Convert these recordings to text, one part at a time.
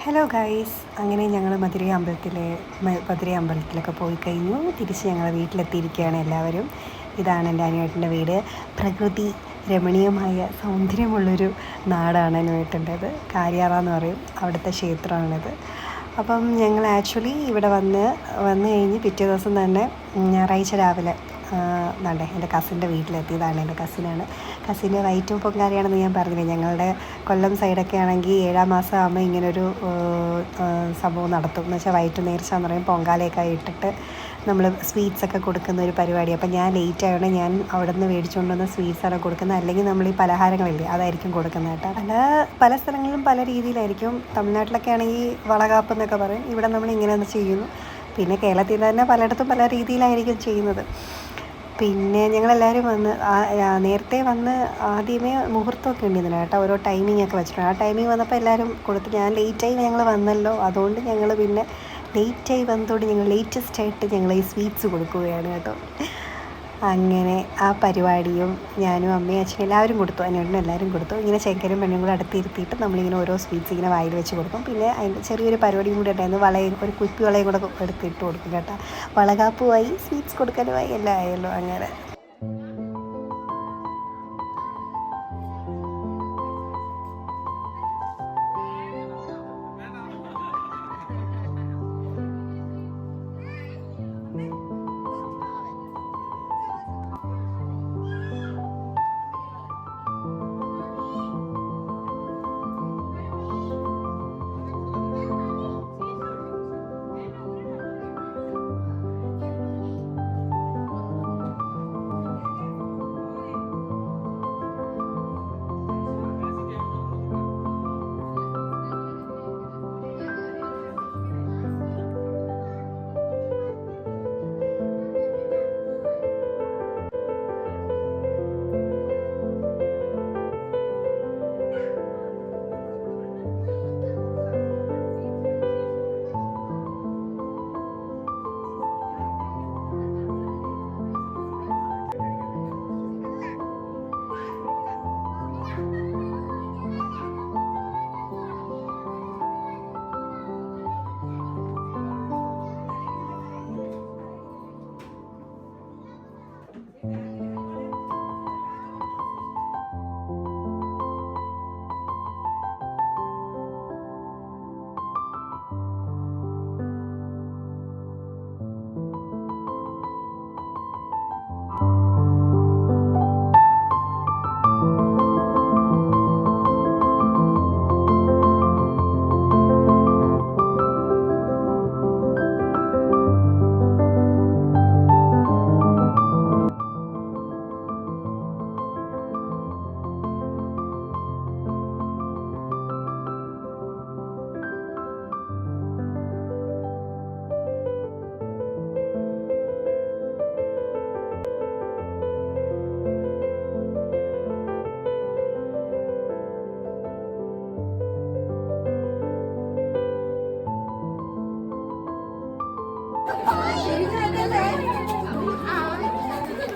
Hello guys, അങ്ങനെ ഞങ്ങൾ മധുരൈ അമ്പലത്തിലൊക്കെ പോയി കഴിഞ്ഞു. തിരിച്ച് ഞങ്ങൾ വീട്ടിലെത്തിയിരിക്കുകയാണ് എല്ലാവരും. ഇതാണ് എൻ്റെ അനുവേട്ടൻ്റെ വീട്. പ്രകൃതി രമണീയമായ സൗന്ദര്യമുള്ളൊരു നാടാണ് അനുവേട്ടൻ്റേത്. കാര്യാറ എന്ന് പറയും, അവിടുത്തെ ക്ഷേത്രമാണിത്. അപ്പം ഞങ്ങൾ ആക്ച്വലി ഇവിടെ വന്ന് കഴിഞ്ഞ് പിറ്റേ ദിവസം തന്നെ ഞായറാഴ്ച രാവിലെ എൻ്റെ കസിൻ്റെ വീട്ടിലെത്തിയതാണ്. എൻ്റെ കസിന് വയറ്റും പൊങ്കാലയാണെന്ന് ഞാൻ പറഞ്ഞില്ലേ. ഞങ്ങളുടെ കൊല്ലം സൈഡൊക്കെ ആണെങ്കിൽ 7-ാം മാസം ആകുമ്പോൾ ഇങ്ങനൊരു സംഭവം നടത്തും. എന്ന് വെച്ചാൽ വയറ്റ് നേർച്ച എന്ന് പറയും. പൊങ്കാലയൊക്കെ ഇട്ടിട്ട് നമ്മൾ സ്വീറ്റ്സൊക്കെ കൊടുക്കുന്ന ഒരു പരിപാടി. അപ്പം ഞാൻ ലേറ്റ് ആയതുകൊണ്ട് ഞാൻ അവിടെ നിന്ന് മേടിച്ചുകൊണ്ട് വന്ന സ്വീറ്റ്സാണ് കൊടുക്കുന്നത്. അല്ലെങ്കിൽ നമ്മൾ ഈ പലഹാരങ്ങളില്ലേ, അതായിരിക്കും കൊടുക്കുന്നത് കേട്ടോ. പല സ്ഥലങ്ങളിലും പല രീതിയിലായിരിക്കും. തമിഴ്നാട്ടിലൊക്കെ ആണെങ്കിൽ വളകാപ്പ് എന്നൊക്കെ പറയും. ഇവിടെ നമ്മൾ ഇങ്ങനെ ചെയ്യുന്നു. പിന്നെ കേരളത്തിൽ തന്നെ പലയിടത്തും പല രീതിയിലായിരിക്കും ചെയ്യുന്നത്. പിന്നെ ഞങ്ങളെല്ലാവരും നേരത്തെ വന്ന് ആദ്യമേ മുഹൂർത്തമൊക്കെ ഉണ്ടിരുന്നില്ല കേട്ടോ. ഓരോ ടൈമിംഗ് ഒക്കെ വെച്ചിട്ടുണ്ട്. ആ ടൈമിംഗ് വന്നപ്പോൾ എല്ലാവരും കൊടുത്ത്, ഞാൻ ലേറ്റായി ഞങ്ങൾ വന്നല്ലോ, അതുകൊണ്ട് ഞങ്ങൾ പിന്നെ ലേറ്റായി വന്നതോടെ ഞങ്ങൾ ലേറ്റസ്റ്റായിട്ട് ഞങ്ങൾ ഈ സ്വീറ്റ്സ് കൊടുക്കുകയാണ് കേട്ടോ. അങ്ങനെ ആ പരിപാടിയും ഞാനും അമ്മയും അച്ഛനും എല്ലാവരും കൊടുത്തു. അതിനോടും എല്ലാവരും കൊടുത്തു. ഇങ്ങനെ ചെക്കനും പെണ്ണും കൂടെ അടുത്തിരുത്തിയിട്ട് നമ്മളിങ്ങനെ ഓരോ സ്വീറ്റ്സ് ഇങ്ങനെ വായിൽ വെച്ച് കൊടുക്കും. പിന്നെ അതിൻ്റെ ചെറിയൊരു പരിപാടിയും കൂടി ഉണ്ടായിരുന്നു. ഒരു കുപ്പി വളയും കൂടെ എടുത്തിട്ട് കൊടുക്കും കേട്ടോ. വളകാപ്പുമായി സ്വീറ്റ്സ് കൊടുക്കാനുമായി എല്ലാം ആയല്ലോ. അങ്ങനെ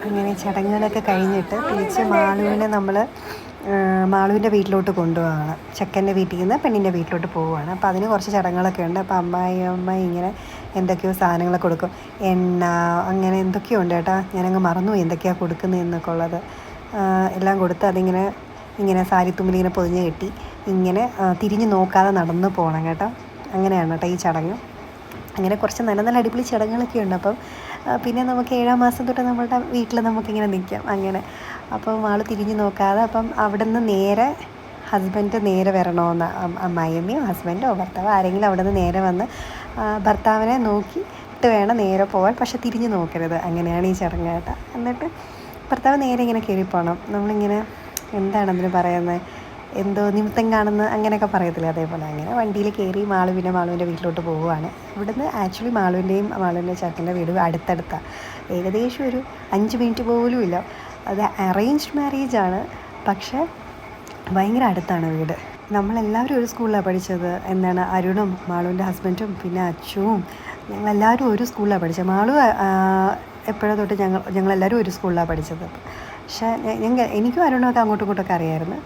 അങ്ങനെ ചടങ്ങുകളൊക്കെ കഴിഞ്ഞിട്ട് തിരിച്ച് മാളുവിൻ്റെ വീട്ടിലോട്ട് കൊണ്ടുപോവുകയാണ്. ചെക്കൻ്റെ വീട്ടിൽ നിന്ന് പെണ്ണിൻ്റെ വീട്ടിലോട്ട് പോവുകയാണ്. അപ്പോൾ അതിന് കുറച്ച് ചടങ്ങുകളൊക്കെ ഉണ്ട്. അപ്പോൾ അമ്മായി ഇങ്ങനെ എന്തൊക്കെയോ സാധനങ്ങളൊക്കെ കൊടുക്കും. എണ്ണ അങ്ങനെ എന്തൊക്കെയോ ഉണ്ട് കേട്ടോ. ഞാനങ്ങ് മറന്നു എന്തൊക്കെയാണ് കൊടുക്കുന്നത് എന്നൊക്കെ ഉള്ളത്. എല്ലാം കൊടുത്ത് ഇങ്ങനെ സാരിത്തുമ്പിലിങ്ങനെ പൊതിഞ്ഞ് കെട്ടി ഇങ്ങനെ തിരിഞ്ഞ് നോക്കാതെ നടന്ന് പോകണം കേട്ടോ. അങ്ങനെയാണ് കേട്ടോ ഈ ചടങ്ങ്. അങ്ങനെ കുറച്ച് നല്ല നല്ല അടിപൊളി ചടങ്ങുകളൊക്കെ ഉണ്ട്. അപ്പം പിന്നെ നമുക്ക് 7-ാം മാസം തൊട്ട് നമ്മളുടെ വീട്ടിൽ നമുക്കിങ്ങനെ നിൽക്കാം അങ്ങനെ. അപ്പം ആൾ തിരിഞ്ഞ് നോക്കാതെ, അപ്പം അവിടെ നിന്ന് നേരെ ഹസ്ബൻഡ് നേരെ വരണമെന്ന് അമ്മായിയമ്മയോ ഹസ്ബൻഡോ ഭർത്താവോ ആരെങ്കിലും അവിടെ നിന്ന് നേരെ വന്ന് ഭർത്താവിനെ നോക്കിയിട്ട് വേണം നേരെ പോകാൻ. പക്ഷെ തിരിഞ്ഞ് നോക്കരുത്. അങ്ങനെയാണ് ഈ ചടങ്ങ് കേട്ടോ. എന്നിട്ട് ഭർത്താവ് നേരെ ഇങ്ങനെ കയറിപ്പോകണം. നമ്മളിങ്ങനെ എന്താണ് പറയുന്നത്, എന്തോ നിമിത്തം കാണുന്ന അങ്ങനെയൊക്കെ പറയത്തില്ലേ, അതേപോലെ അങ്ങനെ വണ്ടിയിൽ കയറി മാളുവിൻ്റെ വീട്ടിലോട്ട് പോവുകയാണ്. ഇവിടുന്ന് ആക്ച്വലി മാളുവിൻ്റെ ചേട്ടൻ്റെ വീട് അടുത്തടുത്താണ്. ഏകദേശം ഒരു 5 മിനിറ്റ് പോലും ഇല്ല. അത് അറേഞ്ച്ഡ് മാരേജാണ്, പക്ഷേ ഭയങ്കര അടുത്താണ് വീട്. നമ്മളെല്ലാവരും ഒരു സ്കൂളിലാണ് പഠിച്ചത്. അരുണും മാളുവിൻ്റെ ഹസ്ബൻഡും പിന്നെ അച്ചുവും ഞങ്ങളെല്ലാവരും ഒരു സ്കൂളിലാണ് പഠിച്ചത്. മാളു എപ്പോഴോ തൊട്ട് ഞങ്ങളെല്ലാവരും ഒരു സ്കൂളിലാണ് പഠിച്ചത്. പക്ഷേ എനിക്കും അരുണൊക്കെ അങ്ങോട്ടും ഇങ്ങോട്ടൊക്കെ അറിയാമായിരുന്നു.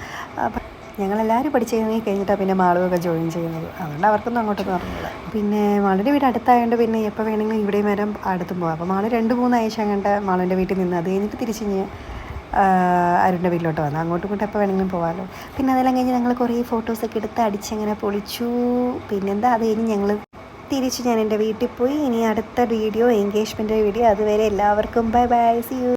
ഞങ്ങളെല്ലാവരും പഠിച്ച് കഴിഞ്ഞിട്ടാണ് പിന്നെ മാളുവൊക്കെ ജോയിൻ ചെയ്യുന്നത്. അതുകൊണ്ട് അവർക്കൊന്നും അങ്ങോട്ടൊന്നും അറിയില്ല. പിന്നെ മാളുവിൻ്റെ വീട് അടുത്തായതുകൊണ്ട് പിന്നെ എപ്പോൾ വേണമെങ്കിലും ഇവിടെയും വരാൻ അടുത്തും പോകാം. അപ്പോൾ മാളു 2-3 ആഴ്ച കണ്ട മാളുവിൻ്റെ വീട്ടിൽ നിന്ന് അത് കഴിഞ്ഞിട്ട് തിരിച്ച് അരുണിൻ്റെ വീട്ടിലോട്ട് വന്നു. അങ്ങോട്ടും ഇങ്ങോട്ടും എപ്പോൾ വേണമെങ്കിലും പോകാമല്ലോ. പിന്നെ അതെല്ലാം കഴിഞ്ഞ് ഞങ്ങൾ കുറേ ഫോട്ടോസൊക്കെ എടുത്ത് അടിച്ചങ്ങനെ പൊളിച്ചു. പിന്നെന്താ അത് കഴിഞ്ഞ് ഞങ്ങൾ തിരിച്ച് ഞാൻ എൻ്റെ വീട്ടിൽ പോയി. ഇനി അടുത്ത വീഡിയോ എൻഗേജ്മെൻറ്റ് വീഡിയോ. അതുവരെ എല്ലാവർക്കും ബൈ ബൈ, സീ യു.